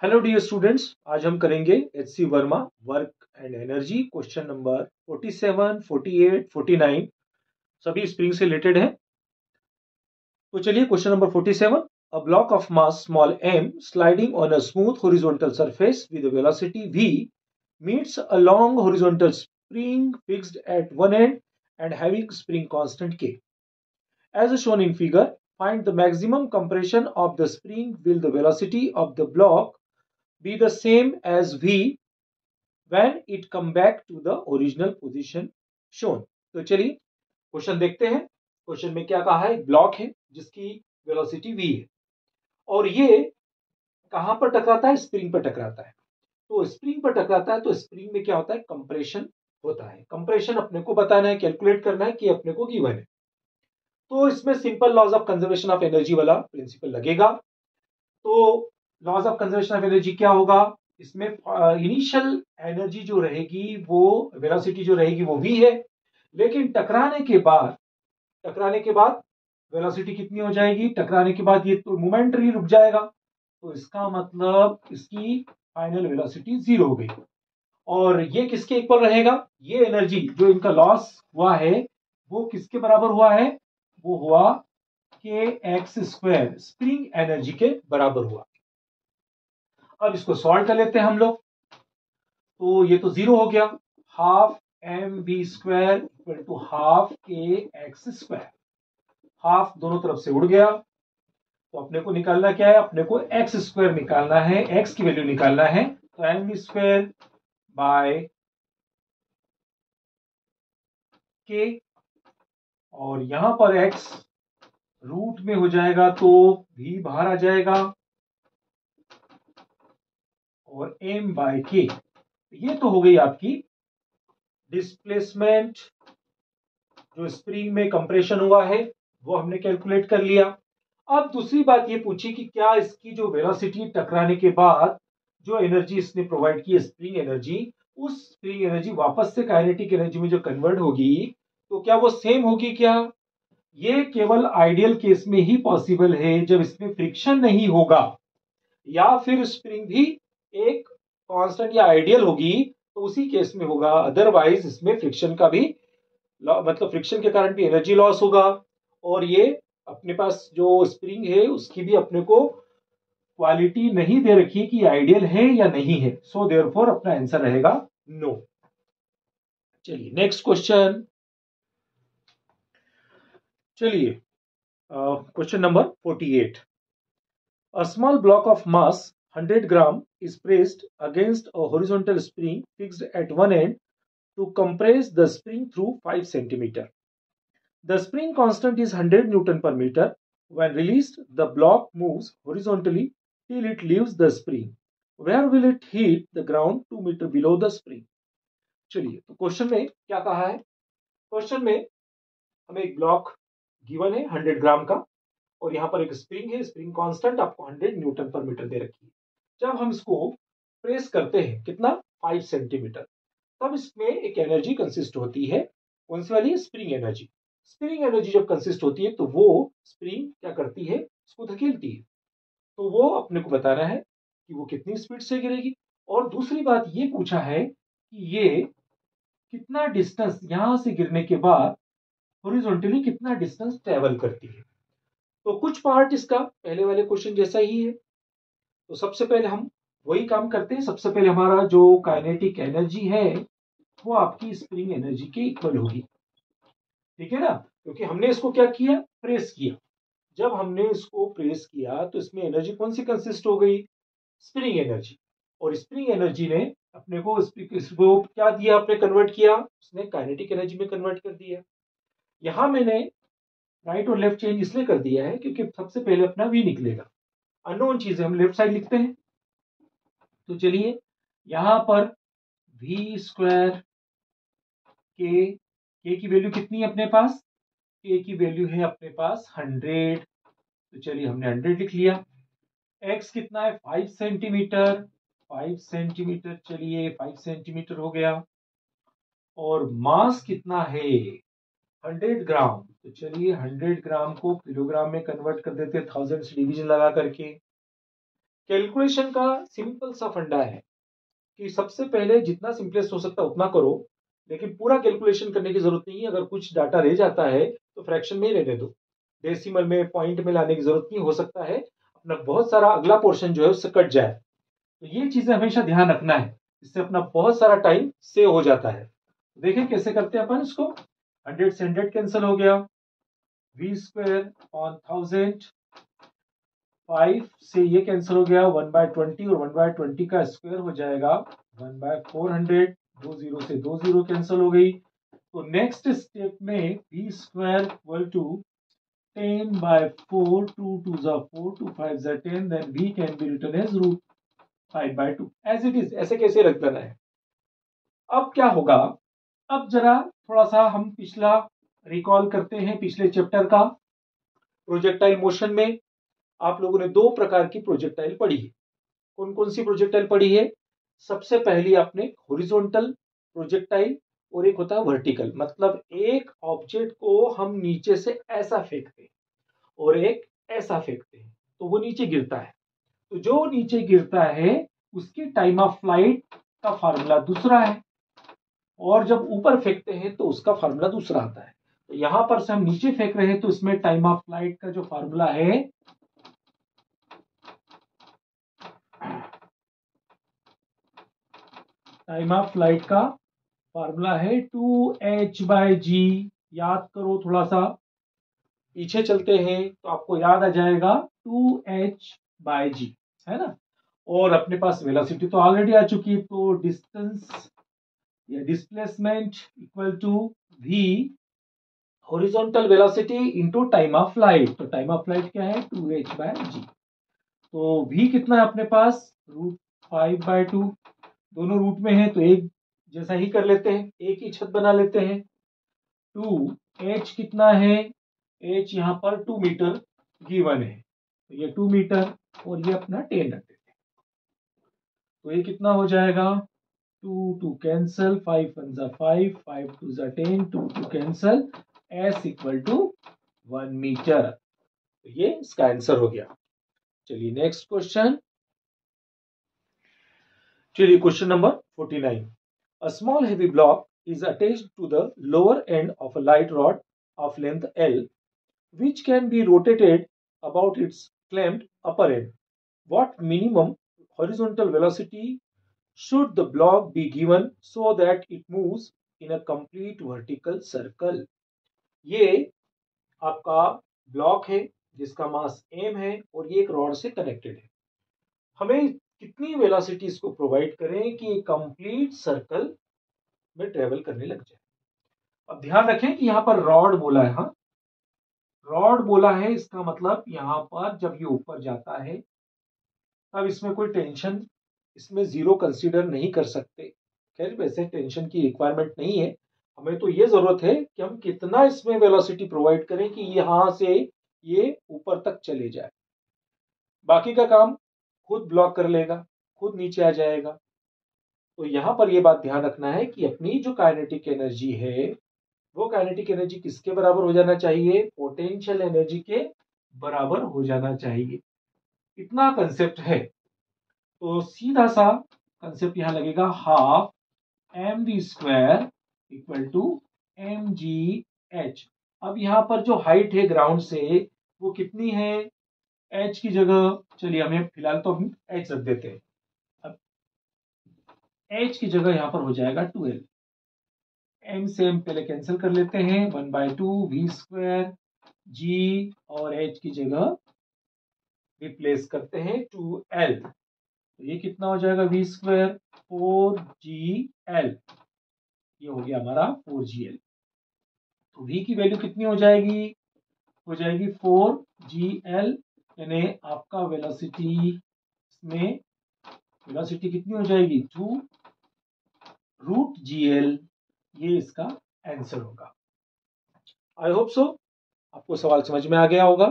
Hello dear students, आज हम करेंगे HC Verma work and energy question number 47, 48, 49 सभी स्प्रिंग से रिलेटेड है। तो चलिए question number 47। A block of mass small m sliding on a smooth horizontal surface with a velocity v meets a long horizontal spring fixed at one end and having spring constant k. As shown in figure, find the maximum compression of the spring will the velocity of the block be the same as v when it come back to the original position shown। तो चलिए question देखते हैं। Question में क्या कहा है, एक block है जिसकी वेलोसिटी v है और ये कहां पर टकराता है, स्प्रिंग पर टकराता है। तो स्प्रिंग पर टकराता है तो स्प्रिंग में क्या होता है, कंप्रेशन होता है। कंप्रेशन अपने को बताना है, कैलकुलेट करना है कि अपने को गिवन है। तो इसमें simple laws of conservation of energy वाला प्रिंसिपल लगेगा। तो laws of conservation of energy क्या होगा, इसमें इनिशियल एनर्जी जो रहेगी वो वेलोसिटी जो रहेगी वो v है, लेकिन टकराने के बाद वेलोसिटी कितनी हो जाएगी, टकराने के बाद ये तो मोमेंटरी रुक जाएगा। तो इसका मतलब इसकी फाइनल वेलोसिटी 0 हो गई। और ये किसके इक्वल रहेगा, ये एनर्जी जो इनका लॉस हुआ है वो किसके बराबर हुआ है, वो हुआ के एक्स स्क्वायर स्प्रिंग एनर्जी के बराबर हुआ। अब इसको सॉल्व कर लेते हैं हम लोग। तो ये तो 0 हो गया, half M V square equal to half K X square. Half दोनों तरफ से उड़ गया, तो अपने को निकालना क्या है, अपने को एक्स स्क्वायर निकालना है, एक्स की वैल्यू निकालना है। तो एम स्क्वायर बाय के, और यहां पर एक्स रूट में हो जाएगा तो भी बाहर आ जाएगा, और एम बाय के। ये तो हो गई आपकी डिस्प्लेसमेंट, जो स्प्रिंग में कंप्रेशन हुआ है वो हमने कैलकुलेट कर लिया। अब दूसरी बात ये पूछी कि क्या इसकी जो वेलोसिटी टकराने के बाद जो एनर्जी इसने प्रोवाइड की, स्प्रिंग एनर्जी, उस स्प्रिंग एनर्जी वापस से काइनेटिक एनर्जी में जो कन्वर्ट होगी तो क्या वो सेम होगी क्या। ये केवल आइडियल केस में ही पॉसिबल है, जब इसमें फ्रिक्शन नहीं होगा या फिर स्प्रिंग भी एक कांस्टेंट या आइडियल होगी तो उसी केस में होगा। अदरवाइज इसमें फ्रिक्शन का भी मतलब फ्रिक्शन के कारण भी एनर्जी लॉस होगा, और ये अपने पास जो स्प्रिंग है उसकी भी अपने को क्वालिटी नहीं दे रखी कि आइडियल है या नहीं है। सो देयरफॉर अपना आंसर रहेगा नो। चलिए नेक्स्ट क्वेश्चन। चलिए question number 48। A small block of mass 100 gram is pressed against a horizontal spring fixed at one end to compress the spring through 5 centimeter. The spring constant is 100 Newton per meter. When released, the block moves horizontally till it leaves the spring. Where will it hit the ground 2 meter below the spring? चलिए, तो question में क्या कहा है, question में हमें एक block given है 100 ग्राम का, और यहां पर एक स्प्रिंग है, स्प्रिंग कांस्टेंट आपको 100 न्यूटन पर मीटर दे रखी है। जब हम इसको प्रेस करते हैं कितना, 5 सेंटीमीटर, तब इसमें एक एनर्जी कंसिस्ट होती है। कौन सी वाली, स्प्रिंग एनर्जी। स्प्रिंग एनर्जी जब कंसिस्ट होती है तो वो स्प्रिंग क्या करती है, उसको धकेलती है। तो वो अपने को बताना है कि वो कितनी स्पीड से गिरेगी। और दूसरी बात ये पूछा है कि ये कितना डिस्टेंस यहां से गिरने के बाद हॉरिजॉन्टली कितना डिस्टेंस ट्रेवल करती है। तो कुछ पार्ट इसका पहले वाले क्वेश्चन जैसा ही है। तो सबसे पहले हम वही काम करते हैं। सबसे पहले हमारा जो काइनेटिक एनर्जी है वो आपकी स्प्रिंग एनर्जी के इक्वल होगी, ठीक है ना, क्योंकि हमने इसको क्या किया, प्रेस किया। जब हमने इसको प्रेस किया तो इसमें एनर्जी कौन सी कंसिस्ट हो गई, स्प्रिंग एनर्जी। और स्प्रिंग एनर्जी ने अपने को इसको क्या दिया, आपने कन्वर्ट किया, उसने काइनेटिक एनर्जी में कन्वर्ट कर दिया। यहां मैंने राइट और लेफ्ट चेंज इसलिए कर दिया है क्योंकि सबसे पहले अपना वी निकलेगा, अननोन चीजें हम लेफ्ट साइड लिखते हैं। तो चलिए यहां पर वी स्क्वायर के की वैल्यू कितनी है अपने पास, के की वैल्यू है अपने पास 100। तो चलिए हमने 100 लिख लिया। एक्स कितना है, 5 सेंटीमीटर, 5 सेंटीमीटर, चलिए 5 सेंटीमीटर हो गया। और मास कितना है, 100 ग्राम। तो चलिए 100 ग्राम को किलोग्राम में कन्वर्ट कर देते हैं 1000 से डिवीजन लगा करके। कैलकुलेशन का सिंपल सा फंडा है कि सबसे पहले जितना सिंपलेस्ट हो सकता है उतना करो, लेकिन पूरा कैलकुलेशन करने की जरूरत नहीं है। अगर कुछ डाटा रह जाता है तो फ्रैक्शन में ही रहने दो, डेसिमल में पॉइंट में लाने की जरूरत नहीं। हो सकता है अपना बहुत सारा अगला पोर्शन जो है उससे कट जाए, तो ये चीजें हमेशा ध्यान रखना है, इससे अपना बहुत सारा टाइम सेव हो जाता है। देखें कैसे करते हैं अपन इसको। 100 से 100 कैंसिल हो गया, वी स्क्वायर ऑन 1000, 5 से ये कैंसिल हो गया, 1/20 और 1/20 का स्क्वायर हो जाएगा 1/400, 2 जीरो से 2 जीरो कैंसिल हो गई। तो नेक्स्ट स्टेप में v स्क्वायर इक्वल टू 10/4, 2 2 जा 4, 2 5 जा 10, then v can be written as root 5/2 as it is. ऐसे कैसे रख देना है। अब क्या होगा, अब जरा थोड़ा सा हम पिछला रिकॉल करते हैं, पिछले चैप्टर का। प्रोजेक्टाइल मोशन में आप लोगों ने दो प्रकार की प्रोजेक्टाइल पढ़ी है। कौन कौन सी प्रोजेक्टाइल पढ़ी है। सबसे पहली आपने हॉरिजॉन्टल प्रोजेक्टाइल और एक होता है वर्टिकल, मतलब एक ऑब्जेक्ट को हम नीचे से ऐसा फेंकते हैं और एक ऐसा फेंकते हैं तो वो नीचे गिरता है। तो जो नीचे गिरता है उसकी टाइम ऑफ फ्लाइट का फार्मूला दूसरा है, और जब ऊपर फेंकते हैं तो उसका फार्मूला दूसरा आता है। तो यहां पर से हम नीचे फेंक रहे हैं तो इसमें टाइम ऑफ फ्लाइट का जो फार्मूला है टाइम ऑफ फ्लाइट का फार्मूला है 2h/g। याद करो, थोड़ा सा पीछे चलते हैं तो आपको याद आ जाएगा 2h/g, है ना। और अपने पास वेलोसिटी तो ऑलरेडी आ चुकी है, तो डिस्टेंस या displacement equal to v horizontal velocity into time of flight. तो टाइम ऑफ फ्लाइट क्या है 2h/g। तो v कितना है अपने पास रूट 5/2, दोनों रूट में है तो एक जैसा ही कर लेते हैं, एक ही छत बना लेते हैं। 2h कितना है, h यहाँ पर 2 मीटर गिवन है, तो ये 2 मीटर और ये अपना 10 रख देते हैं। तो ये कितना हो जाएगा 2 2 कैंसल, 5 1 जा 5, 5 2 जा 10, 2 2 cancel, s equal to 1 metre. तो ये इसका आंसर हो गया। चलिए नेक्स्ट क्वेश्चन। चलिए question number 49। A small heavy block is attached to the lower end of a light rod of length L, which can be rotated about its clamped upper end. What minimum horizontal velocity should the block be given so that it moves in a complete vertical circle? ये आपका block है जिसका मास m है और ये एक rod से connected है। हमें कितनी वेलोसिटी इसको प्रोवाइड करें कि कंप्लीट सर्कल में ट्रेवल करने लग जाए। अब ध्यान रखें कि यहां पर रॉड बोला है, हाँ रॉड बोला है, इसका मतलब यहां पर जब ये ऊपर जाता है तब इसमें कोई टेंशन, इसमें जीरो कंसीडर नहीं कर सकते। खैर वैसे टेंशन की रिक्वायरमेंट नहीं है, हमें तो ये जरूरत है कि हम कितना इसमें वेलोसिटी प्रोवाइड करें कि यहां से ये ऊपर तक चले जाए। बाकी का काम खुद ब्लॉक कर लेगा, खुद नीचे आ जाएगा। तो यहां पर यह बात ध्यान रखना है कि अपनी जो काइनेटिक एनर्जी है वो काइनेटिक एनर्जी किसके बराबर हो जाना चाहिए, पोटेंशियल एनर्जी के बराबर हो जाना चाहिए। इतना कंसेप्ट है। तो सीधा सा कंसेप्ट यहां लगेगा, half mv² equal to mgh। अब यहां पर जो हाइट है ग्राउंड से वो कितनी है, h की जगह, चलिए हमें फिलहाल तो हम h रख देते हैं। अब h की जगह यहां पर हो जाएगा 12। m से m पहले कैंसिल कर लेते हैं, 1/2 v² g और h की जगह रिप्लेस करते हैं 2l। तो ये कितना हो जाएगा v² 4gl। ये हो गया हमारा 4gl। तो v की वैल्यू कितनी हो जाएगी, हो जाएगी 4gl, यानी आपका वेलोसिटी में वेलोसिटी कितनी हो जाएगी 2√gl। ये इसका आंसर होगा। आई होप सो आपको सवाल समझ में आ गया होगा।